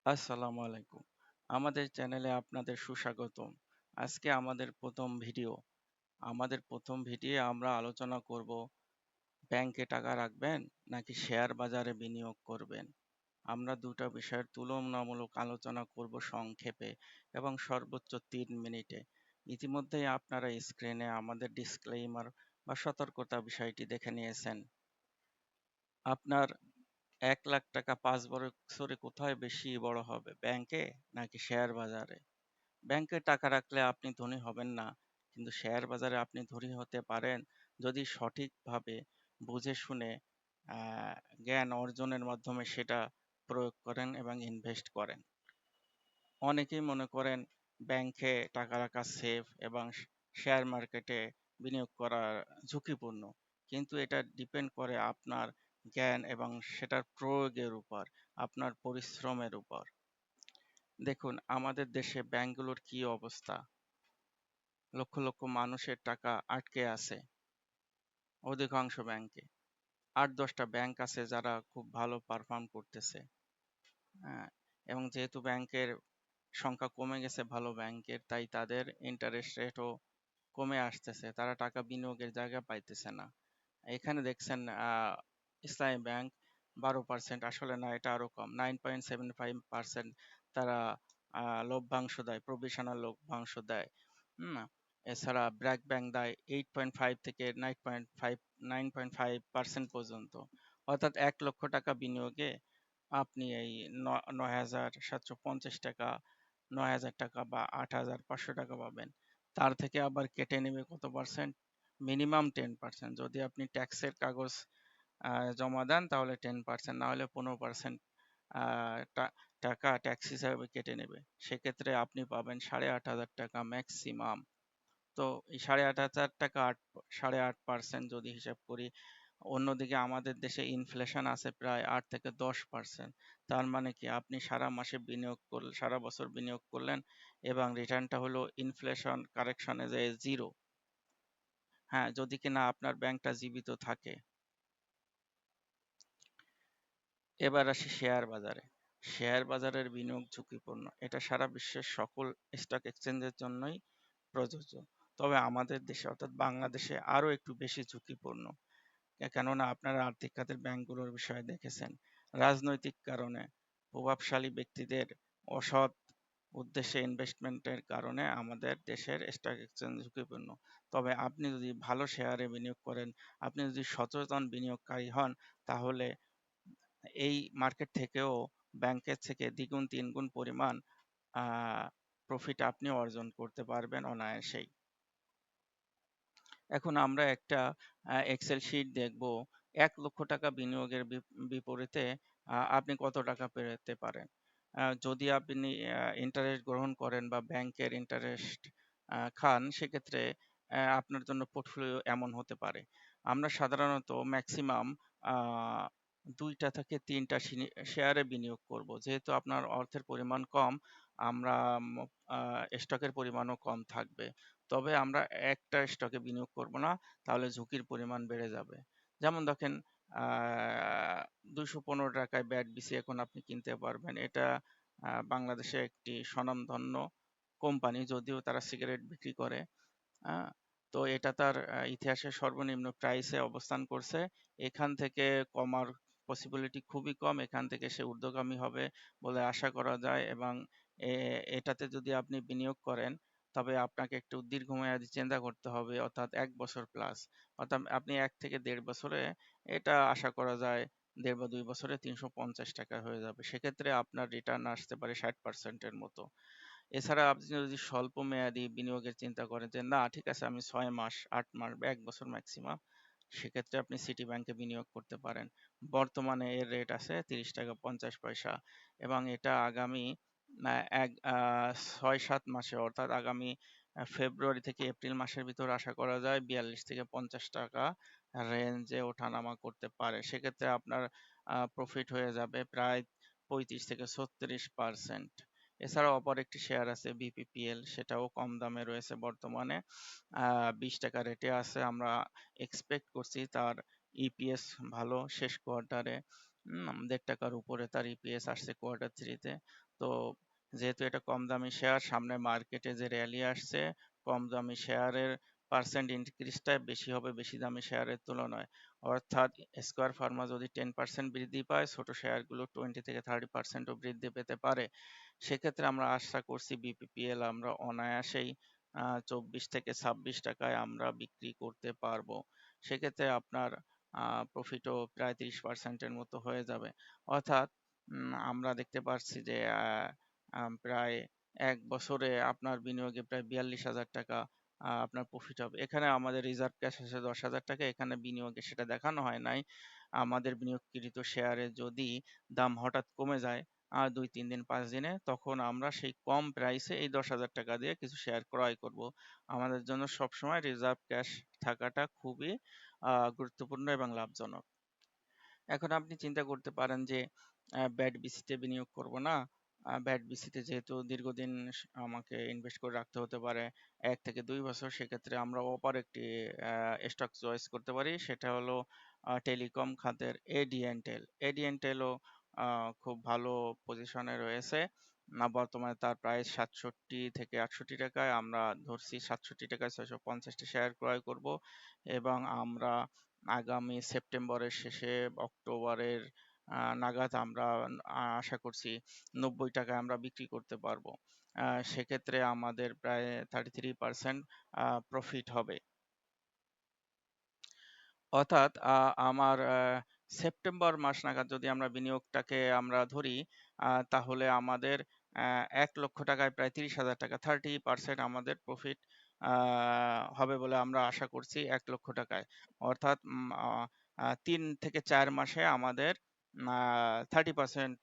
আসসালামু আলাইকুম। আমাদের চ্যানেলে আপনাদের সুস্বাগতম। আজকে আমাদের প্রথম ভিডিও। আমাদের প্রথম ভিডিও আমরা আলোচনা করব ব্যাংকে টাকা রাখবেন নাকি শেয়ার বাজারে বিনিয়োগ করবেন। আমরা দুটো বিষয়ের তুলনামূলক আলোচনা করব সংক্ষেপে এবং সর্বোচ্চ ৩ মিনিটে। ইতিমধ্যেই আপনারা স্ক্রিনে আমাদের ডিসক্লেইমার বা সতর্কতা বিষয়টি দেখে নিয়েছেন। আপনার ১ লাখ টাকা ৫ বছরে কোথায় বেশি বড় হবে, ব্যাংকে নাকি শেয়ার বাজারে? ব্যাংকে টাকা রাখলে আপনি ধনী হবেন না, কিন্তু শেয়ার বাজারে আপনি ধনী হতে পারেন যদি সঠিকভাবে বুঝে শুনে আহ, জ্ঞান অর্জনের মাধ্যমে সেটা প্রয়োগ করেন এবং ইনভেস্ট করেন। অনেকেই মনে করেন ব্যাংকে টাকা রাখা সেফ এবং শেয়ার মার্কেটে বিনিয়োগ করা ঝুঁকিপূর্ণ, কিন্তু এটা ডিপেন্ড করে আপনার জ্ঞান এবং সেটার প্রয়োগের উপর, আপনার পরিশ্রমের উপর। দেখুন আমাদের দেশে ব্যাংকগুলোর কি অবস্থা। লক্ষ লক্ষ মানুষের টাকা আটকে আছে অধিকাংশ ব্যাংকে। ৮-১০টা ব্যাংক আছে যারা খুব ভালো পারফর্ম করতেছে। হ্যাঁ, এবং যেহেতু ব্যাংকের সংখ্যা কমে গেছে ভালো ব্যাংকের, তাই তাদের ইন্টারেস্ট রেটও কমে আসতেছে, তারা টাকা বিনিয়োগের জায়গা পাইতেছে না। এখানে দেখছেন ইসলামী ব্যাংক ১২%, আসলে না, এটা আরো কম, 9.75% তারা লভ্যাংশ দেয়, প্রভিশনাল লভ্যাংশ দেয়। হুম, এছাড়া ব্র্যাক ব্যাংক দেয় 8.5 থেকে 9.5% পর্যন্ত। অর্থাৎ ১ লক্ষ টাকা বিনিয়োগে আপনি এই ৯,৭৫০ টাকা, ৯,০০০ টাকা বা ৮,৫০০ টাকা পাবেন। তার থেকে আবার কেটে নেবে কত পার্সেন্ট? মিনিমাম 10%। যদি আপনি ট্যাক্সের কাগজ জমা দেন তাহলে 10%, না হলে 15% টাকা ট্যাক্স হিসাবে কেটে নেবে। সেক্ষেত্রে আপনি পাবেন ৮,৫০০ টাকা ম্যাক্সিমাম। তো এই ৮,৫০০ টাকা ৮.৫% যদি হিসাব করি, অন্যদিকে আমাদের দেশে ইনফ্লেশন আছে প্রায় ৮ থেকে ১০%। তার মানে কি, আপনি সারা মাসে বিনিয়োগ করলেন, সারা বছর বিনিয়োগ করলেন এবং রিটার্নটা হলো ইনফ্লেশন কারেকশনে যে জিরো। হ্যাঁ, যদি কিনা আপনার ব্যাংকটা জীবিত থাকে। এবার আসি শেয়ার বাজারে। শেয়ার বাজারের বিনিয়োগ ঝুঁকিপূর্ণ, এটা সারা বিশ্বের সকল স্টক এক্সচেঞ্জের জন্যই প্রযোজ্য। তবে আমাদের দেশে অর্থাৎ বাংলাদেশে আরো একটু বেশি ঝুঁকিপূর্ণ। কেননা আপনারা আর্থিক খাতের ব্যাংকগুলোর বিষয়ে দেখেছেন, রাজনৈতিক কারণে প্রভাবশালী ব্যক্তিদের অসৎ উদ্দেশ্যে ইনভেস্টমেন্টের কারণে আমাদের দেশের স্টক এক্সচেঞ্জ ঝুঁকিপূর্ণ। তবে আপনি যদি ভালো শেয়ারে বিনিয়োগ করেন, আপনি যদি সচেতন বিনিয়োগকারী হন, তাহলে এই মার্কেট থেকেও, ব্যাংকের থেকে দ্বিগুণ তিনগুণ পরিমাণ প্রফিট আপনি অর্জন করতে পারবেন অনায়াসেই। এখন আমরা একটা এক্সেল শিট দেখব। ১ লক্ষ টাকা বিনিয়োগের বিপরীতে আপনি কত টাকা পেতে পারেন। যদি আপনি ইন্টারেস্ট গ্রহণ করেন বা ব্যাংকের ইন্টারেস্ট খান, সেক্ষেত্রে আপনার জন্য পোর্টফোলিও এমন হতে পারে। আমরা সাধারণত ম্যাক্সিমাম ২টা থেকে ৩টা শেয়ারে বিনিয়োগ করব। যেহেতু আপনার অর্থের পরিমাণ কম, আমরা স্টকের পরিমাণও কম থাকবে। তবে আমরা একটা স্টকে বিনিয়োগ করব না, তাহলে ঝুঁকির পরিমাণ বেড়ে যাবে। যেমন দেখেন, ২১৫ টাকায় ব্যাট বিসি এখন আপনি কিনতে পারবেন। এটা বাংলাদেশে একটি স্বনামধন্য কোম্পানি, যদিও তারা সিগারেট বিক্রি করে। আহ, তো এটা তার ইতিহাসের সর্বনিম্ন প্রাইসে অবস্থান করছে। এখান থেকে কমার পসিবিলিটি খুবই কম, এখান থেকে সে ঊর্ধ্বগামী হবে বলে আশা করা যায়। এবং এটাতে যদি আপনি বিনিয়োগ করেন, তবে আপনাকে একটু দীর্ঘমেয়াদী চিন্তা করতে হবে, অর্থাৎ ১ বছর প্লাস। অর্থাৎ আপনি ১ থেকে ১.৫ বছরে এটা আশা করা যায়, ১.৫ বা ২ বছরে ৩৫০ টাকা হয়ে যাবে। সেক্ষেত্রে আপনার রিটার্ন আসতে পারে ৬০%-এর মতো। এছাড়া আপনি যদি স্বল্প মেয়াদী বিনিয়োগের চিন্তা করেন যে না, ঠিক আছে, আমি ৬ মাস, ৮ মাস বা ১ বছর ম্যাক্সিমাম, সেক্ষেত্রে আপনি সিটি ব্যাংকে বিনিয়োগ করতে পারেন। বর্তমানে এর রেট আছে ৩০ টাকা ৫০ পয়সা, এবং এটা আগামী ৬-৭ মাসে, অর্থাৎ আগামী ফেব্রুয়ারি থেকে এপ্রিল মাসের ভিতর আশা করা যায় ৪২ থেকে ৫০ টাকা রেঞ্জে ওঠানামা করতে পারে। সেক্ষেত্রে আপনার প্রফিট হয়ে যাবে প্রায় ৩৫ থেকে ৩৬%। এছাড়াও অপর একটি শেয়ার আছে বিপিপিএল, সেটাও কম দামে রয়েছে বর্তমানে, ২০ টাকা রেটে আছে। আমরা এক্সপেক্ট করছি তার ইপিএস ভালো শেষ কোয়ার্টারে। ৳1.5 উপরে তার ইপিএস আসছে কোয়ার্টার 3 তে। তো যেহেতু এটা কম দামি শেয়ার, সামনে মার্কেটে যে র‍্যালি আসছে, কম দামি শেয়ারের পার্সেন্ট ইনক্রিজটা বেশি হবে বেশি দামি শেয়ারের তুলনায়। অর্থাৎ স্কয়ার ফার্মা যদি 10% বৃদ্ধি পায়, ছোট শেয়ারগুলো 20 থেকে 30% ও বৃদ্ধি পেতে পারে। সেক্ষেত্রে আমরা আশা করছি বিপিপিএল আমরা অনায়াসেই 24 থেকে 26 টাকায় আমরা বিক্রি করতে পারবো। সেক্ষেত্রে আপনার প্রফিটও প্রায় 30%-এর মতো হয়ে যাবে। অর্থাৎ আমরা দেখতে পাচ্ছি যে প্রায় 1 বছরে আপনার বিনিয়োগে প্রায় 42,000 টাকা আপনার প্রফিট হবে। এখানে আমাদের রিজার্ভ ক্যাশ আছে 10,000 টাকা, এখানে বিনিয়োগে সেটা দেখানো হয় নাই। আমাদের বিনিয়োগকৃত শেয়ারে যদি দাম হঠাৎ কমে যায় 2-3 দিন 5 দিনে, তখন আমরা সেই কম প্রাইসে এই 10,000 টাকা দিয়ে কিছু শেয়ার ক্রয় করব। আমাদের জন্য সবসময় রিজার্ভ ক্যাশ থাকাটা খুবই গুরুত্বপূর্ণ এবং লাভজনক। এখন আপনি চিন্তা করতে পারেন যে ব্যাড বিসিতে বিনিয়োগ করব না। ব্যাড বিসিতে যেহেতু দীর্ঘদিন আমাকে ইনভেস্ট করে রাখতে হতে পারে 1 থেকে 2 বছর, সেক্ষেত্রে আমরা অপর একটি স্টক চয়েস করতে পারি। সেটা হলো টেলিকম খাতের এডিএনটেল। এডিএনটেলও খুব ভালো পজিশনে রয়েছে। বর্তমানে তার প্রাইস 67 থেকে 68 টাকায়। আমরা ধরছি 67 টাকায় 650টি শেয়ার ক্রয় করব এবং আমরা আগামী সেপ্টেম্বরের শেষে অক্টোবরের নাগাদ আমরা আশা করছি 90 টাকায় আমরা বিক্রি করতে পারবো। সেক্ষেত্রে আমাদের প্রায় 33% প্রফিট হবে। অর্থাৎ আমার সেপ্টেম্বর মাস নাগাদ যদি আমরা বিনিয়োগটাকে আমরা ধরি, তাহলে আমাদের 1 লক্ষ টাকায় প্রায় 30,000 টাকা, 30% আমাদের প্রফিট হবে বলে আমরা আশা করছি 1 লক্ষ টাকায়। অর্থাৎ 3 থেকে 4 মাসে আমাদের 30%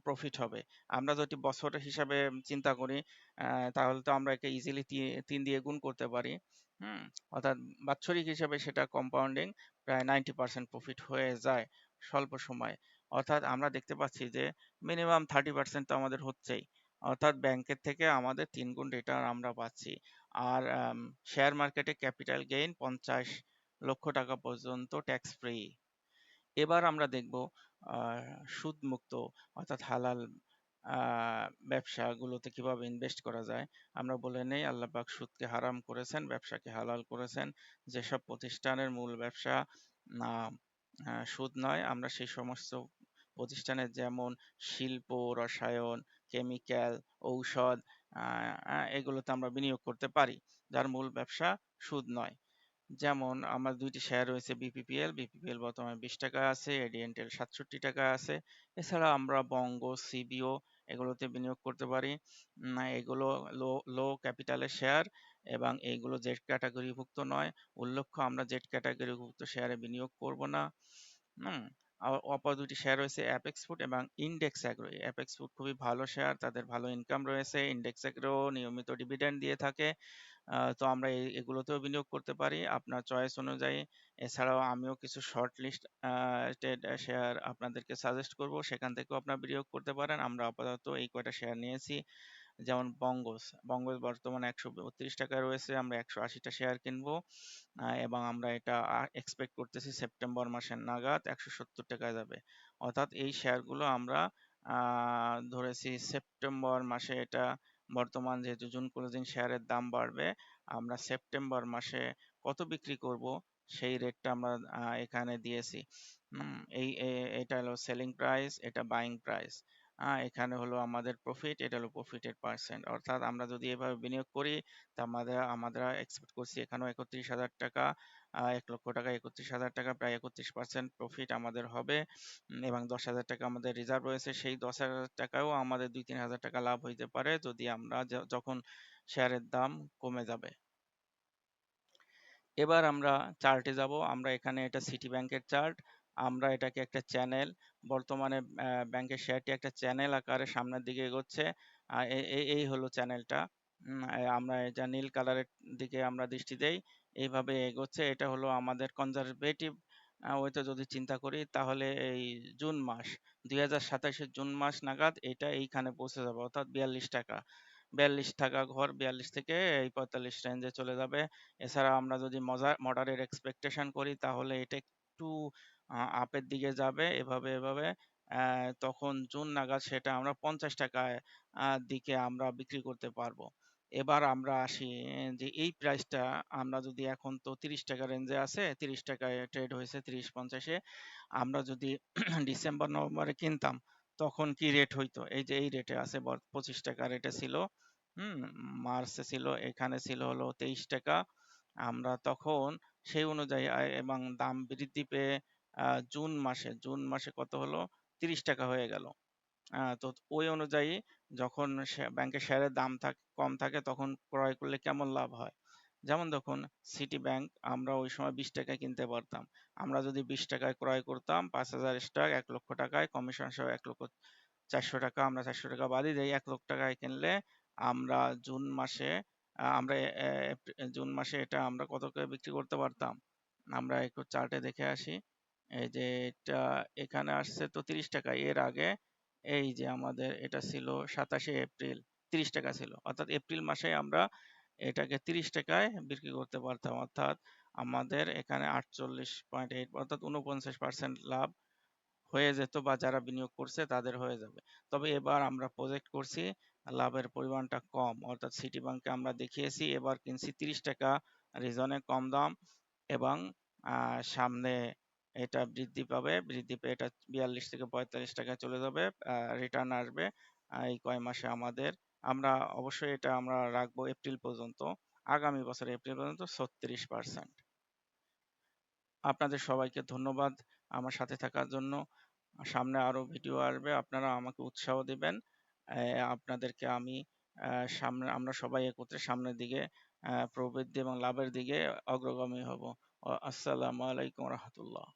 প্রফিট হবে। আমরা যদি বছরের হিসাবে চিন্তা করি, তাহলে তো আমরা একে ইজিলি 3 দিয়ে গুণ করতে পারি। হুম অর্থাৎ বাৎসরিক হিসাবে সেটা কম্পাউন্ডিং প্রায় 90% প্রফিট হয়ে যায় স্বল্প সময়ে। অর্থাৎ আমরা দেখতে পাচ্ছি যে মিনিমাম 30% তো আমাদের হচ্ছেই। অর্থাৎ ব্যাংকের থেকে আমাদের 3 গুণ রিটার্ন আমরা পাচ্ছি। আর শেয়ার মার্কেটে ক্যাপিটাল গেইন 50 লক্ষ টাকা পর্যন্ত ট্যাক্স ফ্রি। এবার আমরা দেখব সুদমুক্ত অর্থাৎ হালাল ব্যবসাগুলোতে কিভাবে ইনভেস্ট করা যায়। আমরা বলে নেই, আল্লাহ পাক সুদকে হারাম করেছেন, ব্যবসাকে হালাল করেছেন। যেসব প্রতিষ্ঠানের মূল ব্যবসা আহ, সুদ নয়, আমরা সেই সমস্ত প্রতিষ্ঠানের যেমন শিল্প, রসায়ন, কেমিক্যাল, ঔষধ, এগুলোতে আমরা বিনিয়োগ করতে পারি, যার মূল ব্যবসা সুদ নয়। যেমন আমার 2টি শেয়ার রয়েছে বিপিপিএল। বিপিপিএল বর্তমানে 20 টাকায় আছে, এডিএনটেল 67 টাকায় আছে। এছাড়া আমরা বঙ্গ, সিবিও এগুলোতে বিনিয়োগ করতে পারি। এগুলো লো লো ক্যাপিটালের শেয়ার এবং এইগুলো জেড ক্যাটাগরিভুক্ত নয়। উল্লেখ্য, আমরা জেড ক্যাটাগরিভুক্ত শেয়ারে বিনিয়োগ করব না। হুম অপর 2টি শেয়ার রয়েছে অ্যাপেক্স ফুড এবং ইন্ডেক্স অ্যাগ্রো। অ্যাপেক্স ফুড খুবই ভালো শেয়ার, তাদের ভালো ইনকাম রয়েছে। ইন্ডেক্স অ্যাগ্রো নিয়মিত ডিভিডেন্ড দিয়ে থাকে। তো আমরা এগুলোতেও বিনিয়োগ করতে পারি আপনার চয়েস অনুযায়ী। এছাড়াও আমিও কিছু শর্ট লিস্ট শেয়ার আপনাদেরকে সাজেস্ট করব, সেখান থেকেও আপনারা বিনিয়োগ করতে পারেন। আমরা আপাতত এই কয়টা শেয়ার নিয়েছি। যেমন বঙ্গস, বঙ্গস বর্তমানে 132 টাকায় রয়েছে, আমরা 180টা শেয়ার কিনবো এবং আমরা এটা এক্সপেক্ট করতেছি সেপ্টেম্বর মাসের নাগাদ 170 টাকায় যাবে। অর্থাৎ এই শেয়ারগুলো আমরা ধরেছি সেপ্টেম্বর মাসে, এটা বর্তমান যেহেতু জুন ক্লোজিং শেয়ারের দাম বাড়বে, আমরা সেপ্টেম্বর মাসে কত বিক্রি করব সেই রেটটা আমরা এখানে দিয়েছি। এটা হলো সেলিং প্রাইস, এটা বাইং প্রাইস। এখানে হলো আমাদের প্রফিট, এটা হলো প্রফিটের পার্সেন্ট। অর্থাৎ আমরা যদি এভাবে বিনিয়োগ করি, তা আমরা এক্সপেক্ট করছি এখানেও 31,000 টাকা, 1 লক্ষ টাকা 31,000 টাকা, প্রায় 31% প্রফিট আমাদের হবে। এবং 10,000 টাকা আমাদের রিজার্ভ রয়েছে, সেই 10,000 টাকাও আমাদের 2-3 হাজার টাকা লাভ হইতে পারে যদি আমরা যখন শেয়ারের দাম কমে যাবে। এবার আমরা চার্টে যাব। আমরা এখানে এটা সিটি ব্যাংকের চার্ট। আমরা এটাকে একটা চ্যানেল, বর্তমানে ব্যাংকের শেয়ারটি একটা চ্যানেল আকারে সামনের দিকে এগোচ্ছে। এই হলো চ্যানেলটা। আমরা এটা নীল কালারের দিকে আমরা দৃষ্টি দেই, এইভাবে এগোচ্ছে। এটা হলো আমাদের কনজারভেটিভ ওইটা যদি চিন্তা করি, তাহলে এই জুন মাস 2027-এর জুন মাস নাগাদ এটা এইখানে পৌঁছে যাবে, অর্থাৎ 42 টাকা। 42 টাকা ঘর 42 থেকে এই 45 রেঞ্জে চলে যাবে। এছাড়া আমরা যদি মডারেট এক্সপেকটেশন করি, তাহলে এটা একটু আপের দিকে যাবে, এভাবে এভাবে তখন জুন নাগাদ সেটা আমরা 50 টাকায় দিকে আমরা বিক্রি করতে পারবো। এবার আমরা আসি যে এই প্রাইসটা আমরা যদি, এখন তো 30 টাকা রেঞ্জে আছে, 30 টাকায় ট্রেড হয়েছে 30-50-এ, আমরা যদি ডিসেম্বর নভেম্বরে কিনতাম তখন কি রেট হইতো? এই যে এই রেটে আছে, 25 টাকা রেটে ছিল। হুম, মার্চে ছিল, এখানে ছিল হলো 23 টাকা। আমরা তখন সেই অনুযায়ী এবং দাম বৃদ্ধি পেয়ে জুন মাসে কত হলো? 30 টাকা হয়ে গেল। তো ওই অনুযায়ী যখন ব্যাংকের শেয়ারের দাম কম থাকে তখন ক্রয় করলে কেমন লাভ হয়? যেমন দেখুন, সিটি ব্যাংক আমরা ওই সময় 20 টাকায় কিনতে পারতাম। আমরা যদি 20 টাকায় ক্রয় করতাম, 5,000 স্টক 1 লক্ষ টাকায়, কমিশন সহ 1,400,000 আমরা 400 টাকা বাদই দেই, 1 লক্ষ টাকায় কিনলে আমরা জুন মাসে আমরা জুন মাসে এটা আমরা কত করে বিক্রি করতে পারতাম? আমরা একটু চার্টে দেখে আসি। এই যে এটা এখানে আসছে তো 30 টাকা। এর আগে এই যে আমাদের এটা ছিল 27শে এপ্রিল, 30 টাকা ছিল। অর্থাৎ এপ্রিল মাসে আমরা এটাকে 30 টাকায় বিক্রি করতে পারতাম। অর্থাৎ আমাদের এখানে 48.8 অর্থাৎ 49% লাভ হয়ে যেত, বা যারা বিনিয়োগ করছে তাদের হয়ে যাবে। তবে এবার আমরা প্রজেক্ট করছি লাভের পরিমাণটা কম, অর্থাৎ সিটি ব্যাংকে আমরা দেখিয়েছি এবার কিনছি 30 টাকা, রিজনে কম দাম, এবং সামনে এটা বৃদ্ধি পাবে, বৃদ্ধি পেয়ে এটা 42 থেকে 45 টাকায় চলে যাবে, রিটার্ন আসবে এই কয় মাসে আমাদের। আমরা অবশ্যই এটা আমরা রাখবো এপ্রিল পর্যন্ত, আগামী বছর এপ্রিল পর্যন্ত 36%। আপনাদের সবাইকে ধন্যবাদ আমার সাথে থাকার জন্য। সামনে আরো ভিডিও আসবে, আপনারা আমাকে উৎসাহ দিবেন। আপনাদেরকে আমি সামনে আমরা সবাই একত্রে সামনের দিকে প্রবৃদ্ধি এবং লাভের দিকে অগ্রগামী হব। আসসালামু আলাইকুম রহমতুল্লাহ।